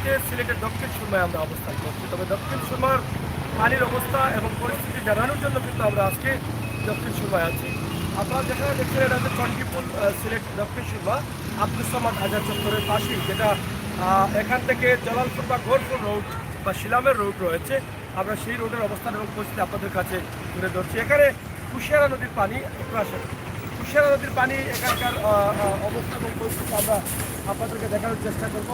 মুহূর্তে সিলেটের দক্ষিণ সুরমায় আমরা অবস্থান করছি। তবে দক্ষিণ সুরমার পানির অবস্থা এবং পরিস্থিতি জানানোর জন্য কিন্তু আমরা আজকে দক্ষিণ সুরমায় আছি। আপনারা যেখানে দেখছেন এটা হচ্ছে চণ্ডীপুল সিলেট দক্ষিণ সুরমা আব্দুস সামাদ হাজার চত্বরের পাশেই, যেটা এখান থেকে জালালপুর বা গোরপুর রোড বা শিলামের রোড রয়েছে। আমরা সেই রোডের অবস্থান এবং পরিস্থিতি আপনাদের কাছে তুলে ধরছি। এখানে কুশিয়ারা নদীর পানি একটু আসে, কুশিয়ারা নদীর পানি এখানকার অবস্থা এবং পরিস্থিতি আমরা আপনাদেরকে দেখানোর চেষ্টা করব।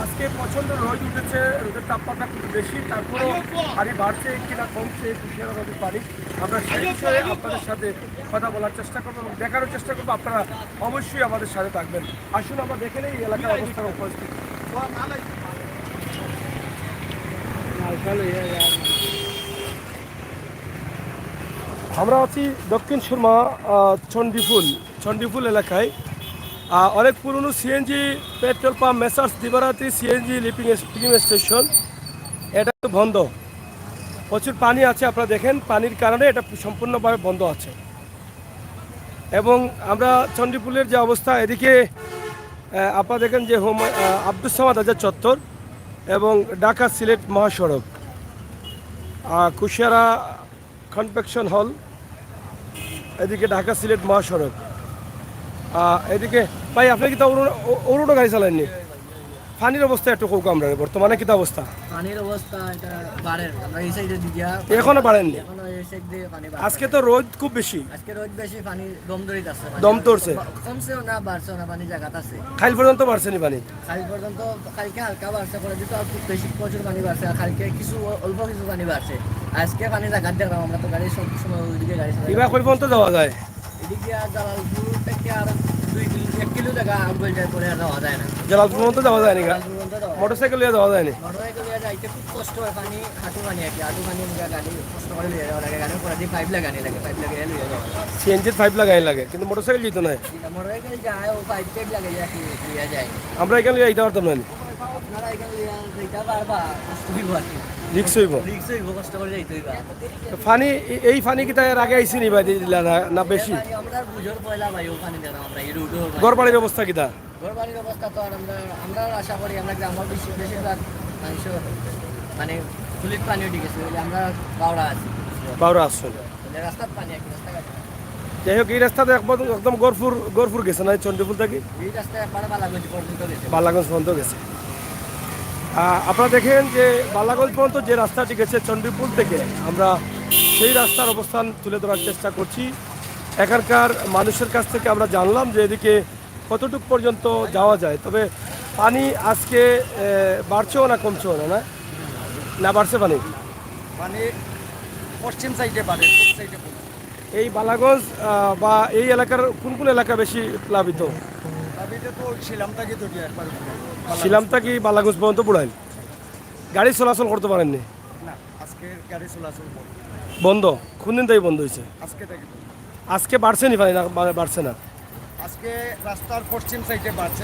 আজকে প্রচণ্ড রোদ উঠেছে, রোদের তাপমাত্রা খুব বেশি, তারপরেও পানি বাড়ছে কিনা কমছে কুশিয়ারা নদীর পানি, আমরা সেই বিষয়ে আপনাদের সাথে কথা বলার চেষ্টা করবো এবং দেখানোর চেষ্টা করবো। আপনারা অবশ্যই আমাদের সাথে থাকবেন। আসুন আমরা দেখে নেই এই এলাকার অবস্থার উপস্থিতি। আমরা আছি দক্ষিণ সুরমা চণ্ডীপুল এলাকায়। অনেক পুরনো CNG petrol pump messrs Dibaratri CNG লিপিং স্টেশন, এটা বন্ধ। প্রচুর পানি আছে, আপনারা দেখেন পানির কারণে এটা সম্পূর্ণভাবে বন্ধ আছে। এবং আমরা চণ্ডীপুলের যে অবস্থা, এদিকে আপনারা দেখেন যে আব্দুস সামাদ হাজার চত্বর এবং ঢাকা সিলেট মহাসড়ক, কুশিয়ারা কনভেনশন হল, এদিকে ঢাকা সিলেট মহাসড়ক। এদিকে ভাই আপনি কি তা অরুণ গাড়ি চালাননি? পানির অবস্থা একটু কৌক আমরা বর্তমানে কিতা অবস্থা? পানির অবস্থা এটা বাড়ের, আমরা এই সাইডে দিয়া এখনো বাড়েননি? এখনো এই সাইড দিয়ে পানি বাড়ে। আজকে তো রোদ খুব বেশি, আজকে রোদ বেশি, পানি দম ধরিতেছে, দম ধরছে, কমছেও না বাড়ছেও না, পানি জায়গাত আছে। খাইল পর্যন্ত বাড়ছে নি পানি? কাল পর্যন্ত, কালকে হালকা বাড়ছে, পরে যেহেতু আর খুব বেশি প্রচুর পানি বাড়ছে, আর কালকে কিছু অল্প কিছু পানি বাড়ছে। আজকে পানি জায়গাত দেখলাম, আমরা তো গাড়ি সব সময় ওইদিকে গাড়ি চালাই। এবার কই পর্যন্ত যাওয়া যায়? এদিকে আর জালালপুর থেকে আর 1 কিলো জায়গা আগুল যায়, পরে আর যাওয়া যায় না। জালালপুর পর্যন্ত যাওয়া যায়নি? মোটরসাইকেল নিয়ে যাওয়া যায়নি? মোটরসাইকেল নিয়ে যাইতে খুব কষ্ট হয়, পানি হাঁটু পানি আর কি, হাঁটু পানি গাড়ি কষ্ট করে লিয়ে যাওয়া লাগে, গাড়ির পরে দিয়ে পাইপ লাগানি লাগে, পাইপ লাগিয়ে লিয়ে যাওয়া লাগে। সিএনজির পাইপ লাগাই লাগে, কিন্তু মোটরসাইকেল যেত না। মোটরসাইকেল যায়, ও পাইপ টাইপ লাগে লিয়ে যায়। আমরা এখানে যাইতে পারতাম না, আপনারা এখানে যাইতে পারবা, কষ্ট হইব আর কি, রিক্স হইব, কষ্ট করে যাইতে হইবা। পানি এই পানি কি তাই আগে আইসি নি ভাই দিলা না বেশি? আমরা বুঝর পয়লা ভাই ও পানি দিলাম, আমরা এই রোড ঘর বাড়ির অবস্থা কিতা? ঘর বাড়ির অবস্থা তো আর আমরা আশা করি আমরা গ্রামের বেশিরভাগ মানুষ মানে ফুলির পানি উঠে গেছে, আমরা বাউরা আছি, বাউরা আসছেন, রাস্তার পানি আর কি, রাস্তাঘাট। যাই হোক এই রাস্তাতে একদম গরপুর গেছে না, চণ্ডীপুল থেকে এই রাস্তায় একবারে বালাগঞ্জ পর্যন্ত গেছে, বালাগঞ্জ পর্যন্ত গেছে। আপনারা দেখেন যে বালাগঞ্জ পর্যন্ত যে রাস্তাটি গেছে চণ্ডীপুল থেকে, আমরা সেই রাস্তার অবস্থান তুলে ধরার চেষ্টা করছি। এখানকার মানুষের কাছ থেকে আমরা জানলাম যে এদিকে কতটুকু পর্যন্ত যাওয়া যায়। তবে পানি আজকে বাড়ছেও না কমছেও না, না বাড়ছে পানি? মানে পশ্চিম সাইডে বাড়ে, পূর্ব সাইডে কমে। এই বালাগঞ্জ বা এই এলাকার কোন কোন এলাকা বেশি প্লাবিত? প্লাবিত তো শিলামতাকি তো একবার, শিলামতাকি বালাগঞ্জ পর্যন্ত পড়ায় গাড়ি চলাচল করতে পারেননি? না, আজকে গাড়ি চলাচল বন্ধ। কোন দিন থেকে বন্ধ হয়েছে? আজকে থেকে। আজকে বাড়ছে নি পানি? না বাড়ছে না, আজকে রাস্তার পশ্চিম সাইডে বাড়ছে,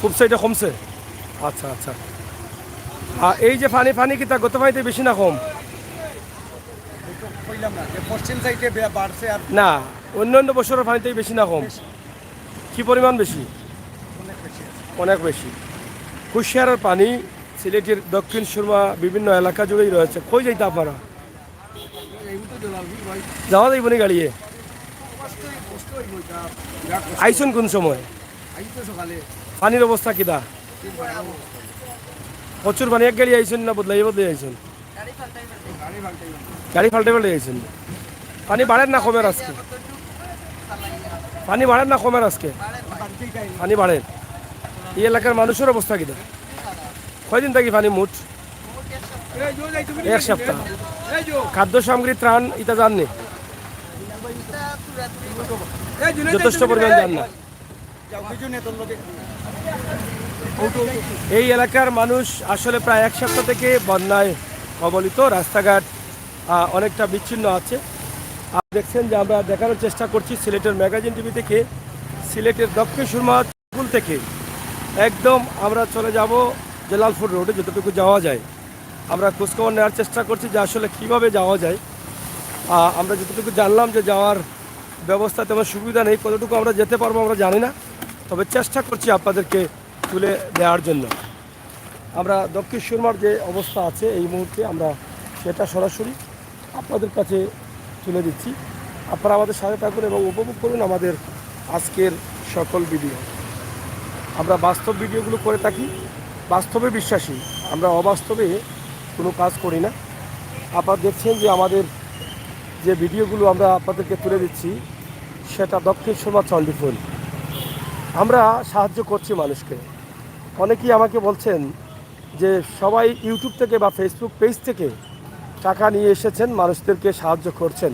পূব সাইডে কমছে। আচ্ছা আচ্ছা। এই যে পানি কি তা গত পানিতে বেশি না কম? কইলাম না যে পশ্চিম সাইডে বাড়ছে, আর না অন্য বছরের পানিতেই বেশি না কম? কি পরিমাণ বেশি? অনেক বেশি, অনেক বেশি। কুশিয়ারার পানি সিলেটের দক্ষিণ সুরমা বিভিন্ন এলাকা জুড়েই রয়েছে। কই যাইতে আপনারা? যাওয়া যাইব নি গাড়িয়ে? আইসুন কোন সময়? পানির অবস্থা কিদা? প্রচুর পানি। এক গাড়ি আইসুন না বদলাই আইসুন? গাড়ি ফাল্টে আইসুন। পানি বাড়েন না কমের আজকে? পানি বাড়েন না কমের আজকে? পানি বাড়েন। এই এলাকার মানুষের অবস্থা কিদা? কয়দিন থাকি পানি মুঠ? 1 সপ্তাহ। খাদ্য সামগ্রী ত্রাণ ইটা জাননি? যথেষ্ট পরিমাণ জান না। এই এলাকার মানুষ আসলে প্রায় 1 সপ্তাহ থেকে বন্যায় কবলিত। রাস্তাঘাট অনেকটা বিচ্ছিন্ন আছে। দেখছেন যে আমরা দেখানোর চেষ্টা করছি সিলেটের ম্যাগাজিন টিভি থেকে, সিলেটের দক্ষিণ সুরমা পুল থেকে একদম আমরা চলে যাব জালালপুর রোডে, যতটুকু যাওয়া যায়। আমরা খোঁজখবর নেওয়ার চেষ্টা করছি যে আসলে কীভাবে যাওয়া যায়। আমরা যতটুকু জানলাম যে যাওয়ার ব্যবস্থা তেমন সুবিধা নেই, কতটুকু আমরা যেতে পারবো আমরা জানি না, তবে চেষ্টা করছি আপনাদেরকে তুলে দেওয়ার জন্য। আমরা দক্ষিণ সুরমার যে অবস্থা আছে এই মুহূর্তে আমরা সেটা সরাসরি আপনাদের কাছে তুলে দিচ্ছি। আপনারা আমাদের সাথে থাকুন এবং উপভোগ করুন আমাদের আজকের সকল ভিডিও। আমরা বাস্তব ভিডিওগুলো করে থাকি, বাস্তবে বিশ্বাসী, আমরা অবাস্তবে কোনো কাজ করি না। আপনারা দেখছেন যে আমাদের যে ভিডিওগুলো আমরা আপনাদেরকে তুলে দিচ্ছি সেটা দক্ষিণ সুরমা চণ্ডীপুর। আমরা সাহায্য করছি মানুষকে। অনেকেই আমাকে বলছেন যে সবাই ইউটিউব থেকে বা ফেসবুক পেজ থেকে টাকা নিয়ে এসেছেন, মানুষদেরকে সাহায্য করছেন,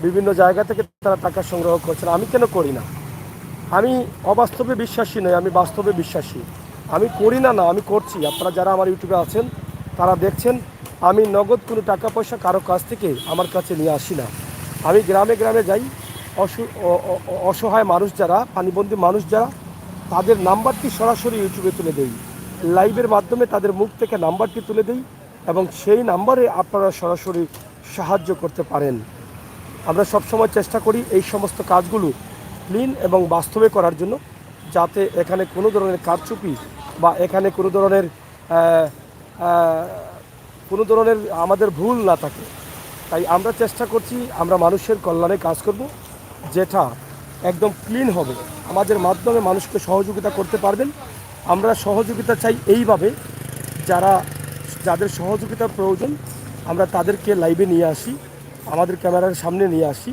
বিভিন্ন জায়গা থেকে তারা টাকা সংগ্রহ করছেন। আমি কেন করি না? আমি অবাস্তবে বিশ্বাসী নই, আমি বাস্তবে বিশ্বাসী। আমি করি না, আমি করছি। আপনারা যারা আমার ইউটিউবে আছেন তারা দেখছেন আমি নগদ কোনো টাকা পয়সা কারো কাছ থেকে আমার কাছে নিয়ে আসি না। আমি গ্রামে গ্রামে যাই, অসহায় মানুষ যারা, পানিবন্দী মানুষ যারা, তাদের নাম্বারটি সরাসরি ইউটিউবে তুলে দেই, লাইভের মাধ্যমে তাদের মুখ থেকে নাম্বারটি তুলে দেই এবং সেই নাম্বারে আপনারা সরাসরি সাহায্য করতে পারেন। আমরা সবসময় চেষ্টা করি এই সমস্ত কাজগুলো ক্লিন এবং বাস্তবে করার জন্য, যাতে এখানে কোনো ধরনের কারচুপি বা এখানে কোনো ধরনের আমাদের ভুল না থাকে। তাই আমরা চেষ্টা করছি আমরা মানুষের কল্যাণে কাজ করব, যেটা একদম ক্লিন হবে। আমাদের মাধ্যমে মানুষকে সহযোগিতা করতে পারবেন। আমরা সহযোগিতা চাই এইভাবে, যাদের সহযোগিতার প্রয়োজন আমরা তাদেরকে লাইভে নিয়ে আসি, আমাদের ক্যামেরার সামনে নিয়ে আসি,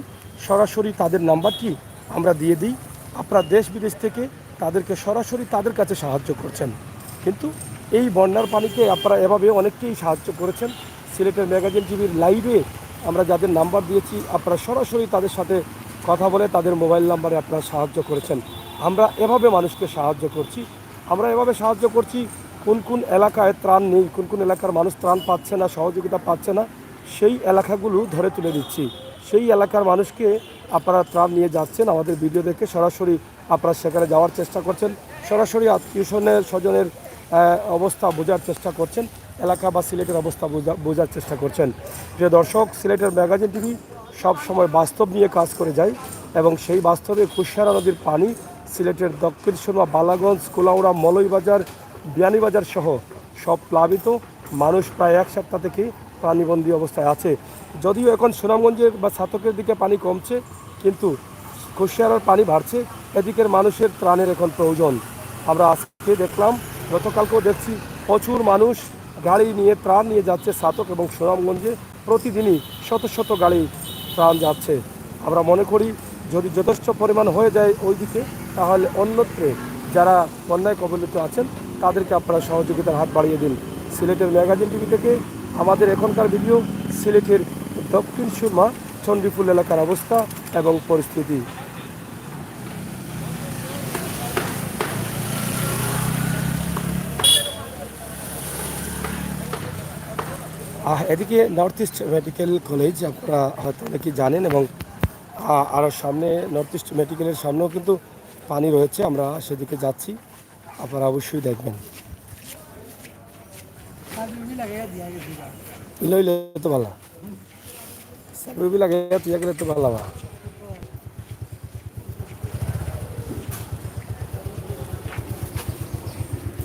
সরাসরি তাদের নাম্বারটি আমরা দিয়ে দিই। আপনারা দেশ বিদেশ থেকে তাদেরকে সরাসরি তাদের কাছে সাহায্য করছেন। কিন্তু এই বন্যার পানিতে আপনারা এভাবে অনেককেই সাহায্য করেছেন। সিলেটের ম্যাগাজিন টিভির লাইভে আমরা যাদের নাম্বার দিয়েছি আপনারা সরাসরি তাদের সাথে কথা বলে তাদের মোবাইল নাম্বারে আপনারা সাহায্য করেছেন। আমরা এভাবে মানুষকে সাহায্য করছি। আমরা এভাবে সাহায্য করছি কোন কোন এলাকায় ত্রাণ নেই, কোন কোন এলাকার মানুষ ত্রাণ পাচ্ছে না, সহযোগিতা পাচ্ছে না, সেই এলাকাগুলো ধরে তুলে দিচ্ছি। সেই এলাকার মানুষকে আপনারা ত্রাণ নিয়ে যাচ্ছেন, আমাদের ভিডিও দেখে সরাসরি আপনারা সেখানে যাওয়ার চেষ্টা করছেন, সরাসরি আত্মীয় স্বজনের অবস্থা বোঝার চেষ্টা করছেন, এলাকা বা সিলেটের অবস্থা বোঝার চেষ্টা করছেন। প্রিয় দর্শক, সিলেটের ম্যাগাজিন টিভি সবসময় বাস্তব নিয়ে কাজ করে যায় এবং সেই বাস্তবে কুশিয়ারা নদীর পানি সিলেটের দক্ষিণ সুরমা, বালাগঞ্জ, কুলাউড়া, মলইবাজার, বিয়ানীবাজার সহ সব প্লাবিত মানুষ প্রায় এক সপ্তাহ থেকে পানিবন্দী অবস্থায় আছে। যদিও এখন সুনামগঞ্জের বা ছাতকের দিকে পানি কমছে, কিন্তু কুশিয়ারার পানি বাড়ছে। এদিকের মানুষের ত্রাণের এখন প্রয়োজন। আমরা আজকে দেখলাম, গতকালকেও দেখছি প্রচুর মানুষ গাড়ি নিয়ে ত্রাণ নিয়ে যাচ্ছে ছাতক এবং সুনামগঞ্জে। প্রতিদিনই শত শত গাড়ি ত্রাণ যাচ্ছে। আমরা মনে করি যদি যথেষ্ট পরিমাণ হয়ে যায় ওই দিকে, তাহলে অন্যত্রে যারা বন্যায় কবলিত আছেন তাদেরকে আপনারা সহযোগিতার হাত বাড়িয়ে দিন। সিলেটের ম্যাগাজিন টিভি থেকে আমাদের এখনকার ভিডিও সিলেটের দক্ষিণ সুরমা চণ্ডীপুর এলাকার অবস্থা এবং পরিস্থিতি। এদিকে নর্থ ইস্ট মেডিকেল কলেজ আপনারা হয়তো অনেকেই জানেন এবং আরও সামনে নর্থ ইস্ট মেডিকেলের সামনেও কিন্তু পানি রয়েছে। আমরা সেদিকে যাচ্ছি, আপনারা অবশ্যই দেখবেন। ইলে তো ভালো সার্ভি লাগে তুই গেলে তো ভালো।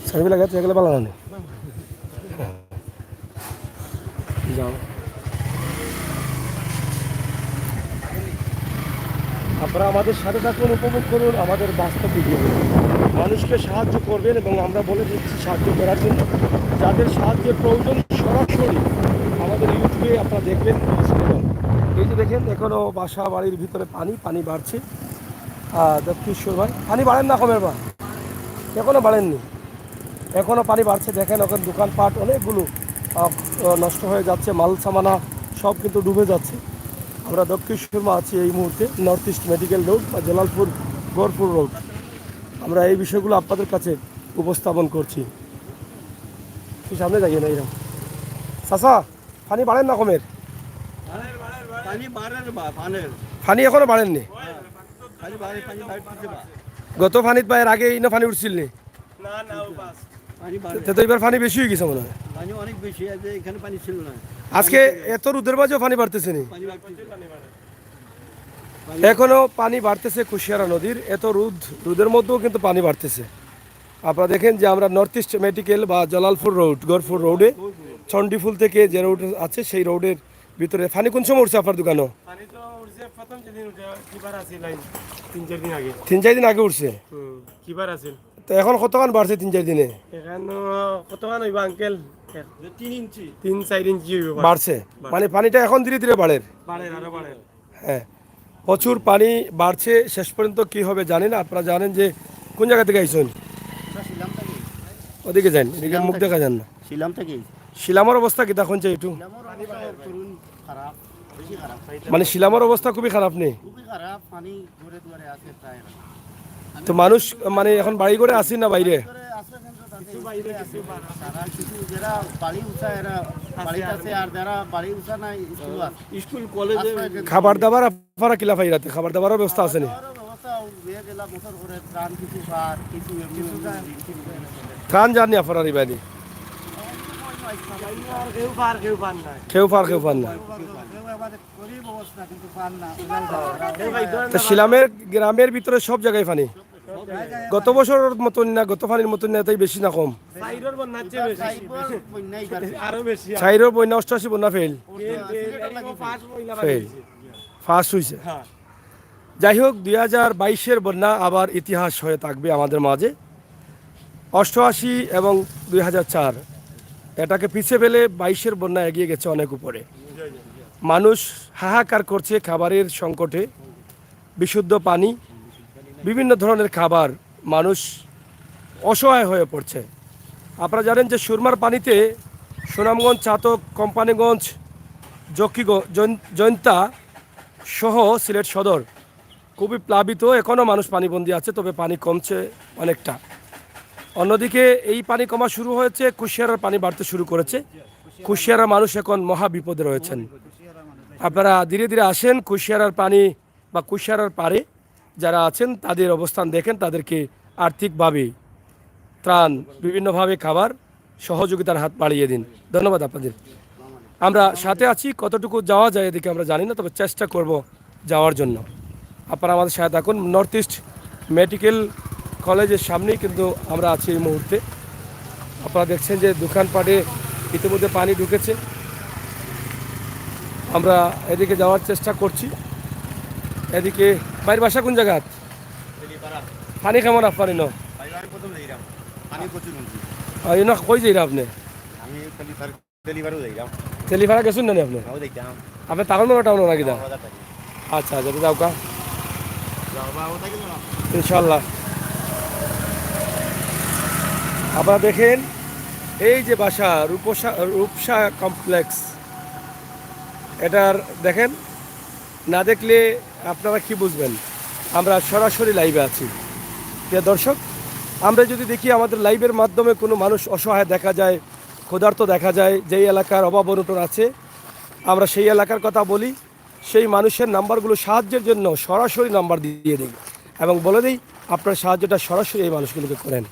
সার্ভি লাগে তুই গেলে ভালো না যাও। আপনারা আমাদের সাথে থাকুন, উপভোগ করুন আমাদের বাস্তব ভিডিও। মানুষকে সাহায্য করবেন এবং আমরা বলে দিচ্ছি সাহায্য করার জন্য। যাদের সাহায্যের প্রয়োজন সরাসরি আমাদের ইউটিউবে আপনারা দেখবেন। এই যে দেখেন এখনও বাসা বাড়ির ভিতরে পানি বাড়ছে। দক্ষিণ সুরমায় পানি বাড়েন না, কমের বা এখনও বাড়েননি, এখনও পানি বাড়ছে। দেখেন এখন দোকানপাট অনেকগুলো নষ্ট হয়ে যাচ্ছে, মাল সামানা সব কিন্তু ডুবে যাচ্ছে। আমরা দক্ষিণ সুরমা আছি এই মুহূর্তে নর্থ ইস্ট মেডিকেল রোড বা জালালপুর গড়পুর রোড। আমরা এই বিষয়গুলো আপনাদের কাছে উপস্থাপন করছি। তুই সামনে যাইয়ে না এরকম চাষা পানি বাড়েন না কমের? পানি এখনো বাড়েননি। গত পানিত বা এর আগে ইনো পানি উঠছিল নি? তো এবার পানি বেশি হয়ে গেছে মনে হয়। আজকে এত রোদের মাঝেও পানি বাড়তেছে নি? এখনো পানি বাড়তেছে কুশিয়ারা নদীর। এত রোদের মধ্যেও কিন্তু পানি বাড়তেছে। আপনারা দেখেন যে আমরা নর্থ ইস্ট মেডিকেল বা জালালপুর রোড গরপুর রোডে চণ্ডীফুল থেকে যে রোড আছে সেই রোডের ভিতরে পানি কোন সময় উঠছে আপনার দোকানও? পানি তো উঠছে প্রথম যেদিন উঠে কিবার আছে লাইন 3-4 দিন আগে। 3-4 দিন আগে উঠছে। কিবার আছে তো এখন কতক্ষণ বাড়ছে 3-4 দিনে? এখানে কতখান হইব আঙ্কেল? 3 ইঞ্চি 3-4 ইঞ্চি হইব। বাড়ছে মানে পানিটা এখন ধীরে ধীরে বাড়ে। বাড়ে আরো বাড়ে। হ্যাঁ, প্রচুর পানি বাড়ছে। শেষ পর্যন্ত কি হবে জানি না। আপনারা জানেন যে কোন জায়গা থেকে আইছেন? শিলাম থেকে ওদিকে যান, এদিকে মুখ দেখা যান না। শিলাম থেকে শিলামর অবস্থা কি তখন একটু? খারাপ, বেশি খারাপ, মানে শিলামর অবস্থা খুবই খারাপ নেই খুবই খারাপ। পানি ঘুরে দুয়ারে আছে প্রায়। তো মানুষ মানে এখন বাড়ি করে আসি না বাইরে? যারা বাড়ি উঠা এরা বাড়িতে আছে, আর যারা বাড়ি উঠা নাই স্কুল কলেজে খাবার দাবার আপনারা কিলা পাই রাতে? খাবার দাবারের ব্যবস্থা আছে নি? ব্যবস্থা হয়ে গেলাম বছর করে ত্রাণ কিছু আর কিছু এমনি ত্রাণ জানি আপনারা রিবাদি কেউ পান না। কেউ পান না। গরিব অবস্থা কিন্তু পান না। তো শিলামের গ্রামের ভিতরে সব জায়গায় পানি। গত বছরের মতন না, গত পানির মতন না, তাই বেশি না কম? সাইডর বন্যার চেয়ে বেশি। আরো বেশি। চাইরও বন্যা 88 বন্যা ফেল ফেল ফার্স্ট হয়েছে। হ্যাঁ। যাই হোক, 2022-এর বন্যা আবার ইতিহাস হয়ে থাকবে আমাদের মাঝে। 88 এবং 2004 এটাকে পিছিয়ে ফেলে 22-এর বন্যা এগিয়ে গেছে অনেক উপরে। মানুষ হাহাকার করছে খাবারের সংকটে, বিশুদ্ধ পানি, বিভিন্ন ধরনের খাবার, মানুষ অসহায় হয়ে পড়ছে। আপনারা জানেন যে সুরমার পানিতে সুনামগঞ্জ, চাতক, কোম্পানিগঞ্জ, জৈন্তা সহ সিলেট সদর খুবই প্লাবিত। এখনও মানুষ পানিবন্দী আছে, তবে পানি কমছে অনেকটা। অন্যদিকে এই পানি কমা শুরু হয়েছে, কুশিয়ারার পানি বাড়তে শুরু করেছে। কুশিয়ারার মানুষ এখন মহা বিপদে রয়েছেন। আপনারা ধীরে ধীরে আসেন, কুশিয়ারার পানি বা কুশিয়ারার পারে যারা আছেন তাদের অবস্থান দেখেন, তাদেরকে আর্থিকভাবে ত্রাণ, বিভিন্নভাবে খাবার সহযোগিতার হাত বাড়িয়ে দিন। ধন্যবাদ আপনাদের। আমরা সাথে আছি, কতটুকু যাওয়া যায় এদিকে আমরা জানি না, তবে চেষ্টা করব যাওয়ার জন্য। আপনারা আমাদের সাথে থাকুন। নর্থ ইস্ট মেডিকেল কলেজের সামনেই কিন্তু আমরা আছি এই মুহূর্তে। আপনারা দেখছেন যে দোকানপাটে ইতিমধ্যে পানি ঢুকেছে। আমরা এদিকে যাওয়ার চেষ্টা করছি। এদিকে বাইরের বাসা কোন জায়গা? পানি কেমন আপনার? ইনো কই যাই আপনি? তেলিভাড়া গেছেন না আপনি? আপনি টাউন টাউন নাকি দা? আচ্ছা আচ্ছা, যাও কা ইনশাল্লাহ। আপনারা দেখেন এই যে বাসা রূপসা কমপ্লেক্স, এটার দেখেন, না দেখলে আপনারা কি বুঝবেন? আমরা সরাসরি লাইভে আছি। প্রিয় দর্শক, আমরা যদি দেখি আমাদের লাইভের মাধ্যমে কোনো মানুষ অসহায় দেখা যায়, ক্ষুধার্ত দেখা যায়, যেই এলাকার অভাব অনটন আছে, আমরা সেই এলাকার কথা বলি। সেই মানুষের নাম্বারগুলো সাহায্যের জন্য সরাসরি নাম্বার দিয়ে দিই এবং বলে দিই আপনার সাহায্যটা সরাসরি এই মানুষগুলোকে করেন।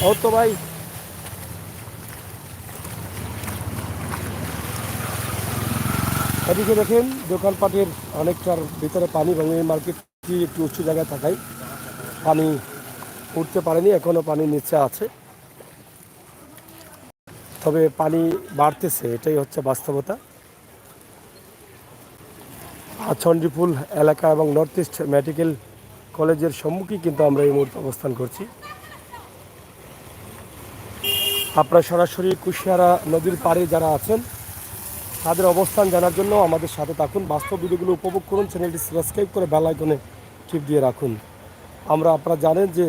ও তো ভাই, এদিকে দেখেন দোকানপাটের অনেকটার ভিতরে পানি, এবং এই মার্কেটটি একটু উঁচু জায়গায় থাকায় পানি উঠতে পারেনি, এখনও পানি নিচে আছে। তবে পানি বাড়তেছে, এটাই হচ্ছে বাস্তবতা। চণ্ডীপুল এলাকা এবং নর্থ ইস্ট মেডিকেল কলেজের সম্মুখে কিন্তু আমরা এই মুহূর্তে অবস্থান করছি। আপনারা সরাসরি কুশিয়ারা নদীর পাড়ে যারা আছেন তাদের অবস্থান জানার জন্য আমাদের সাথে থাকুন। বাস্তব ভিডিওগুলো উপভোগ করুন, চ্যানেলটি সাবস্ক্রাইব করে বেল আইকনে টিপ দিয়ে রাখুন। আপনারা জানেন যে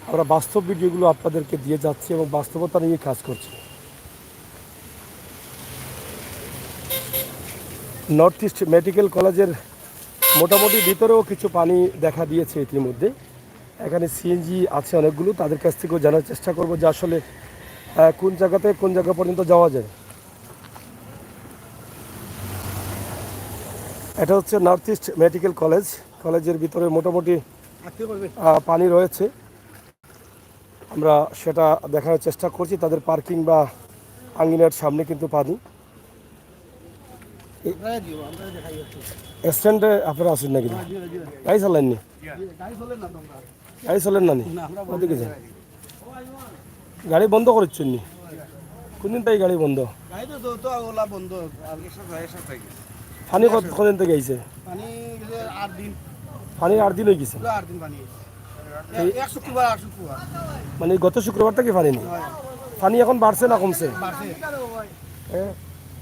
আমরা বাস্তব ভিডিওগুলো আপনাদেরকে দিয়ে যাচ্ছি এবং বাস্তবতা নিয়ে কাজ করছি। নর্থ ইস্ট মেডিকেল কলেজের মোটামুটি ভিতরেও কিছু পানি দেখা দিয়েছে ইতিমধ্যে। এখানে সিএনজি আছে অনেকগুলো, তাদের কাছ থেকেও জানার চেষ্টা করব যে আসলে কোন জায়গাতে কোন জায়গা পর্যন্ত যাওয়া যায়। এটা হচ্ছে নর্থ ইস্ট মেডিকেল কলেজ। কলেজের ভিতরে মোটামুটি পানি রয়েছে, আমরা সেটা দেখানোর চেষ্টা করছি। তাদের পার্কিং বা আঙ্গিনার সামনে কিন্তু পানি স্ট্যান্ডে আপনারা আসেন নাকি গাড়ি চালাননি গাড়ি চলেন না নি ওদিকে যান গাড়ি বন্ধ করছেন নি কোনদিন তাই গাড়ি বন্ধ পানি কতদিন থেকে আইছে পানি 8 দিন হয়ে গেছে মানে গত শুক্রবার থেকে পানি নেই পানি এখন বাড়ছে না কমছে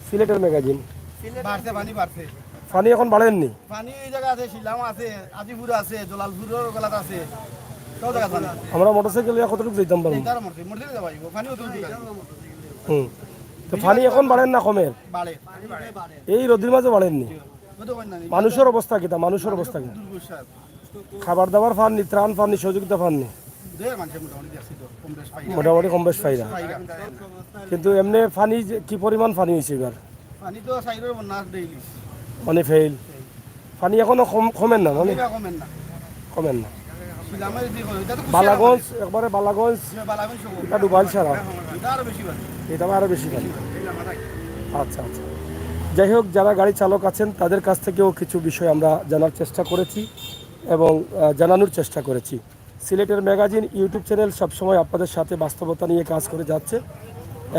সিলেটের ম্যাগাজিন পানি এখন বাড়েননি পানি এই জায়গা আছে শিলাম আছে আজিপুর আছে জলালপুরের গলাত আছে সব জায়গা পানি আমরা মোটরসাইকেল কতটুকু যেতাম পারবো তার মধ্যে মধ্যে যাবা পানি অত হুম তো পানি এখন বাড়েন না কমের বাড়ে এই রোদের মাঝে বাড়েননি বুঝতে পারেন না মানুষের অবস্থা কি তা মানুষের অবস্থা কি খাবার দাবার পাননি ত্রাণ পাননি সহযোগিতা পাননি দেয় মানুষ মোটামুটি দেখছি তো কম বেশ পাই মোটামুটি কম বেশ পাইরা কিন্তু এমনি পানি কি পরিমাণ পানি হয়েছে এবার পানি তো সাইডের বন্যা ডেইলি মানে ফেল পানি এখনো কমেন না মানে কমেন না কমেন না শিলামের দিকে এটা তো বালাগঞ্জ একবারে বালাগঞ্জ বালাগঞ্জ সব এটা ডুবাইল সারা এটা আরো বেশি পানি এটা আরো বেশি পানি আচ্ছা আচ্ছা যাই হোক যারা গাড়ি চালক আছেন তাদের কাছ থেকেও কিছু বিষয় আমরা জানার চেষ্টা করেছি এবং জানানোর চেষ্টা করেছি সিলেটের ম্যাগাজিন ইউটিউব চ্যানেল সবসময় আপনাদের সাথে বাস্তবতা নিয়ে কাজ করে যাচ্ছে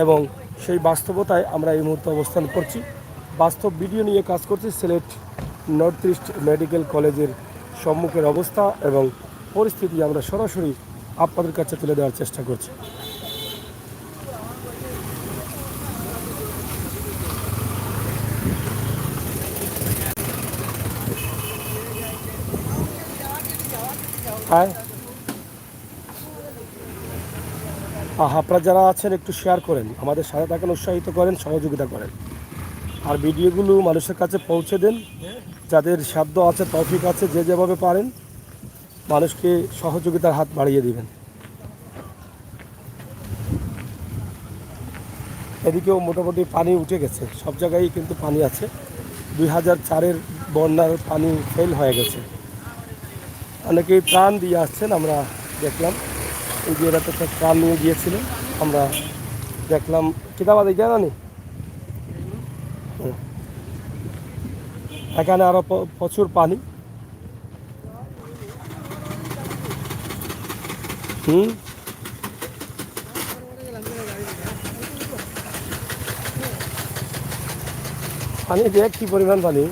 এবং সেই বাস্তবতায় আমরা এই মুহূর্তে অবস্থান করছি বাস্তব ভিডিও নিয়ে কাজ করছি সিলেট নর্থ ইস্ট মেডিকেল কলেজের সম্মুখের অবস্থা এবং পরিস্থিতি আমরা সরাসরি আপনাদের কাছে তুলে দেওয়ার চেষ্টা করছি আপনারা যারা আছেন একটু শেয়ার করেন আমাদের সাথে থাকেন উৎসাহিত করেন সহযোগিতা করেন আর ভিডিওগুলো মানুষের কাছে পৌঁছে দেন যাদের সাধ্য আছে তৌফিক আছে যে যেভাবে পারেন মানুষকে সহযোগিতার হাত বাড়িয়ে দিবেন এদিকেও মোটামুটি পানি উঠে গেছে সব জায়গায় কিন্তু পানি আছে 2004-এর বন্যার পানি ফেল হয়ে গেছে অনেকেই প্রাণ দিয়ে আসছেন আমরা দেখলাম এই যে এরা তো প্রাণ নিয়ে গিয়েছিল আমরা দেখলাম কিতাবাদ এই জানানি এখানে আরো প্রচুর পানি পানি দেখ কি পরিমাণ পানি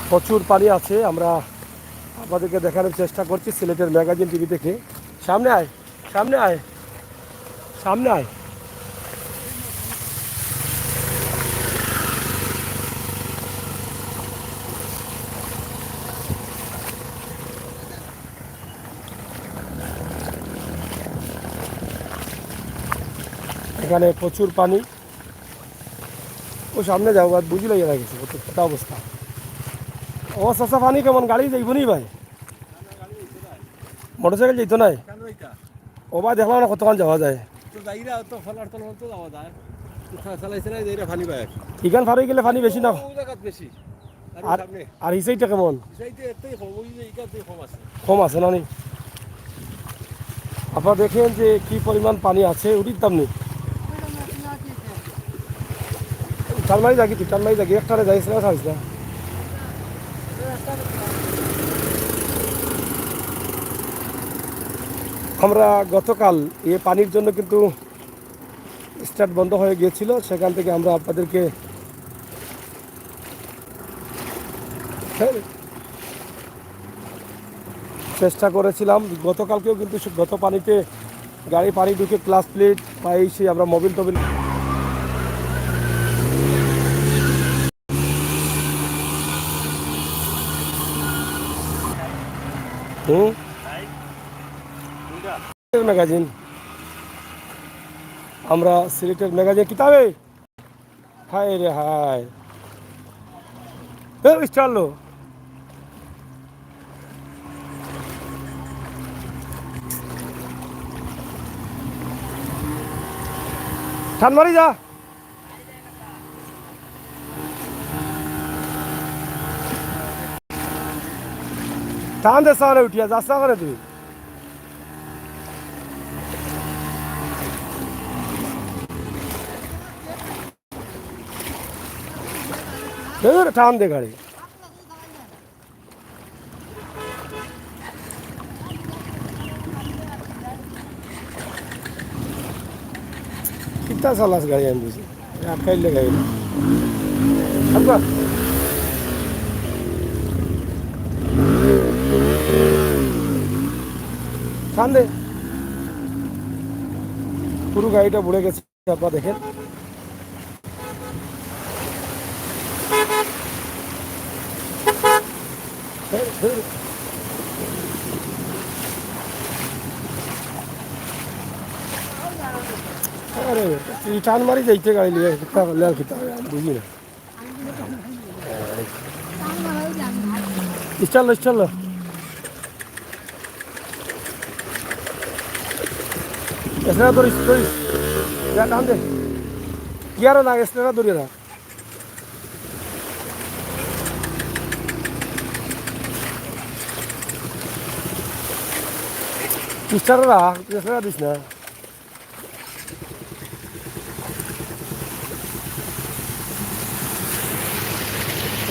প্রচুর পানি আছে আমরা আপনাদেরকে দেখানোর চেষ্টা করছি সিলেটের ম্যাগাজিন টিভি থেকে সামনে আয় সামনে আয় সামনে আয় এখানে প্রচুর পানি ও সামনে যাও আর বুঝি লাগিয়ে গেছে কত অবস্থা অবস্থা পানি কেমন গাড়ি যাইব নি ভাই মোটরসাইকেল যেত নাই ও ভাই দেখলাম না কতক্ষণ যাওয়া যায় এখান ফার গেলে পানি বেশি না আর হিসাইটা কেমন কম আছে না নি আপনারা দেখেন যে কি পরিমাণ পানি আছে উঠিতাম নি টালমারি যাকি তুই টালমারি যাকি একটারে যাইস না ছাড়িস না আমরা গতকাল এই পানির জন্য কিন্তু স্টার্ট বন্ধ হয়ে গিয়েছিল সেখান থেকে আমরা আপনাদেরকে চেষ্টা করেছিলাম গতকালকেও কিন্তু গত পানিতে গাড়ি পানি ঢুকে ক্লাস প্লেট পাইছি আমরা মোবিল টোবিল ম্যাগাজিন আমরা সিলেটের ম্যাগাজিন কিতাবে হায় রে হায় স্টারলো ঠান্মারি যা টান দে সামনে উঠিয়া যাস না করে তুই টান দে গাড়ি। कितना साल से गाड़ी आंदी आपका ही लगाई आपका টান দে পুরো গাড়িটা বুড়ে গেছে আপনারা দেখেন अरे टान मारी जाइए गाड़ी लिए कितना ले कितना बुझी ना चलो चलो ऐसा तो स्टोरी क्या काम दे 11 लाख ऐसा दूरी रहा किस्टर रहा ऐसा दिस ना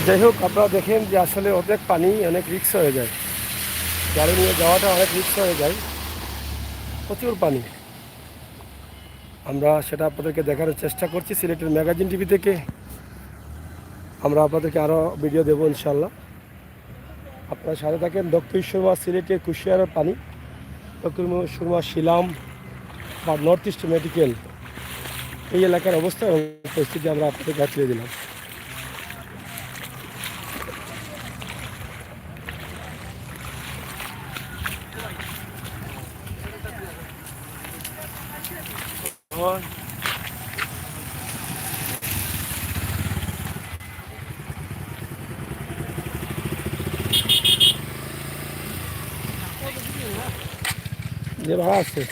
যাই হোক আপনারা দেখেন যে আসলে অনেক পানি অনেক রিস্ক হয়ে যায় গাড়ি নিয়ে যাওয়াটা অনেক রিস্ক হয়ে যায় প্রচুর পানি আমরা সেটা আপনাদেরকে দেখানোর চেষ্টা করছি সিলেটের ম্যাগাজিন টিভি থেকে আমরা আপনাদেরকে আরও ভিডিও দেবো ইনশাল্লাহ আপনারা সাথে থাকেন দক্ষিণ সুরমা সিলেটের কুশিয়ারের পানি দক্ষিণ সুরমা শিলাম বা নর্থ ইস্ট মেডিকেল এই এলাকার অবস্থা এবং পরিস্থিতি আমরা আপনাদেরকে তুলে দিলাম যে ভাড়া আছে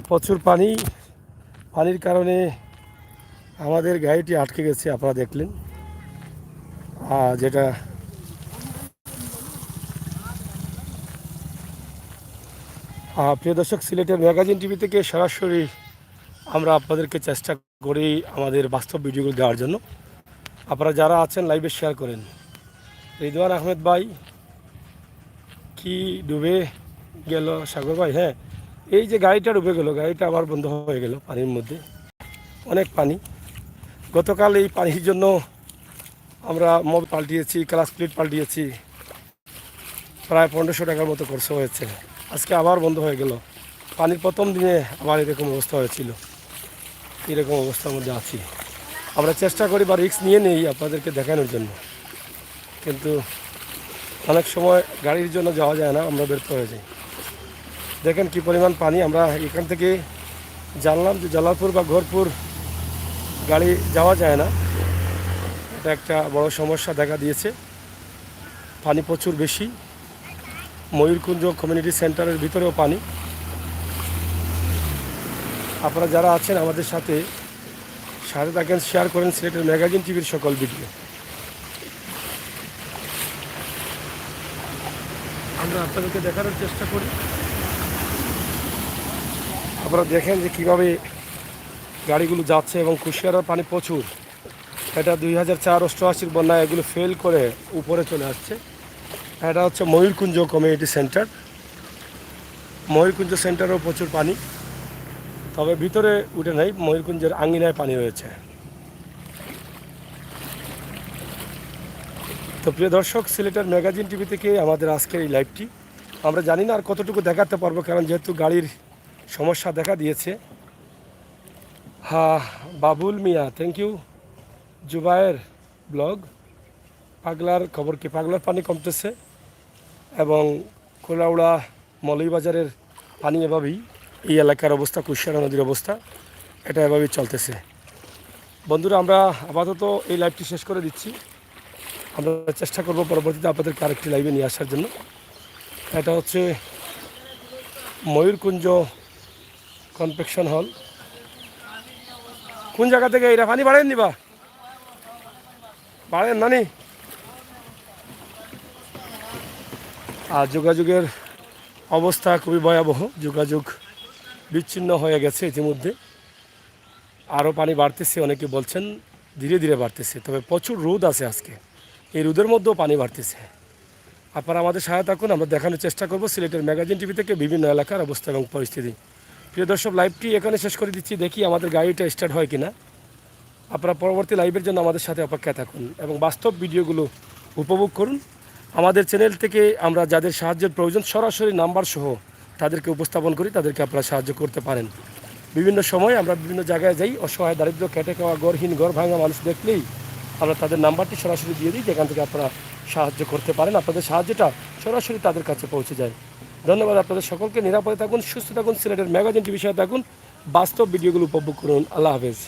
প্রচুর পানি পানির কারণে আমাদের গাড়িটি আটকে গেছে আপনারা দেখলেন যেটা প্রিয় দর্শক সিলেটের ম্যাগাজিন টিভি থেকে সরাসরি আমরা আপনাদেরকে চেষ্টা করি আমাদের বাস্তব ভিডিওগুলো দেওয়ার জন্য আপনারা যারা আছেন লাইভে শেয়ার করেন রিদওয়ান আহমেদ ভাই কি ডুবে গেল সাগর ভাই হ্যাঁ এই যে গাড়িটা ডুবে গেল গাড়িটা আবার বন্ধ হয়ে গেল পানির মধ্যে অনেক পানি গতকাল এই পানির জন্য আমরা মব পাল্টিয়েছি ক্লাস প্লেট পাল্টিয়েছি প্রায় 1500 টাকার মতো খরচ হয়েছে আজকে আবার বন্ধ হয়ে গেল পানির প্রথম দিনে আবার এরকম অবস্থা হয়েছিল এরকম অবস্থার মধ্যে আছি আমরা চেষ্টা করি বা রিস্ক নিয়ে নেই আপনাদেরকে দেখানোর জন্য কিন্তু অনেক সময় গাড়ির জন্য যাওয়া যায় না আমরা ব্যর্থ হয়ে যাই দেখেন কি পরিমাণ পানি আমরা এখান থেকে জানলাম যে জালালপুর বা ঘরপুর গাড়ি যাওয়া যায় না এটা একটা বড় সমস্যা দেখা দিয়েছে পানি প্রচুর বেশি ময়ূরকুঞ্জ কমিউনিটি সেন্টারের ভিতরেও পানি আপনারা যারা আছেন আমাদের সাথে থাকেন শেয়ার করেন সিলেটের ম্যাগাজিন টিভির সকল ভিডিও আমরা আপনাদেরকে দেখানোর চেষ্টা করি আপনারা দেখেন যে কীভাবে গাড়িগুলো যাচ্ছে এবং কুশিয়ারার পানি প্রচুর এটা 2004-88 বন্যায় এগুলো ফেল করে উপরে চলে আসছে এটা হচ্ছে ময়ূরকুঞ্জ কমিউনিটি সেন্টার ময়ূরকুঞ্জ সেন্টারেও প্রচুর পানি তবে ভিতরে উঠে নাই ময়ূরকুঞ্জের আঙ্গিনায় পানি রয়েছে তো প্রিয় দর্শক সিলেটের ম্যাগাজিন টিভি থেকে আমাদের আজকের এই লাইভটি আমরা জানি না আর কতটুকু দেখাতে পারবো কারণ যেহেতু গাড়ির সমস্যা দেখা দিয়েছে বাবুল মিয়া থ্যাংক ইউ জুবায়ের ব্লগ পাগলার খবর কি পাগলার পানি কমতেছে এবং কোলাউড়া মৌলভীবাজারের পানি এভাবেই এই এলাকার অবস্থা কুশিয়ারা নদীর অবস্থা এটা এভাবেই চলতেছে বন্ধুরা আমরা আপাতত এই লাইভটি শেষ করে দিচ্ছি আমরা চেষ্টা করব পরবর্তীতে আপনাদেরকে আরেকটি লাইভে নিয়ে আসার জন্য এটা হচ্ছে ময়ূরকুঞ্জ কনভেনশন হল কোন জায়গা থেকে এটা পানি বাড়েন নিবা বাড়েন নানি আর যোগাযোগের অবস্থা খুবই ভয়াবহ যোগাযোগ বিচ্ছিন্ন হয়ে গেছে ইতিমধ্যে। আরও পানি বাড়তেছে, অনেকে বলছেন ধীরে ধীরে বাড়তেছে, তবে প্রচুর রোদ আছে আজকে, এই রোদের মধ্যেও পানি বাড়তেছে। আপনারা আমাদের সহায়তা করুন, আমরা দেখানোর চেষ্টা করব সিলেটের ম্যাগাজিন টিভি থেকে বিভিন্ন এলাকার অবস্থা এবং পরিস্থিতি। প্রিয় দর্শক, লাইভটি এখানে শেষ করে দিচ্ছি, দেখি আমাদের গাড়িটা স্টার্ট হয় কিনা। আপনারা পরবর্তী লাইভের জন্য আমাদের সাথে অপেক্ষায় থাকুন এবং বাস্তব ভিডিওগুলো উপভোগ করুন। আমাদের চ্যানেল থেকে আমরা যাদের সাহায্যের প্রয়োজন সরাসরি নাম্বার সহ তাদেরকে উপস্থাপন করি, তাদেরকে আপনারা সাহায্য করতে পারেন। বিভিন্ন সময় আমরা বিভিন্ন জায়গায় যাই, অসহায় দারিদ্র খেটে খাওয়া গড়হীন গড় ভাঙা মানুষ দেখলেই আমরা তাদের নাম্বারটি সরাসরি দিয়ে দিই, যেখান থেকে আপনারা সাহায্য করতে পারেন, আপনাদের সাহায্যটা সরাসরি তাদের কাছে পৌঁছে যায়। ধন্যবাদ আপনাদের সকলকে। নিরাপদে থাকুন, সুস্থ থাকুন, সিলেটের ম্যাগাজিন টিভির সাথে থাকুন, বাস্তব ভিডিওগুলো উপভোগ করুন। আল্লাহ হাফেজ।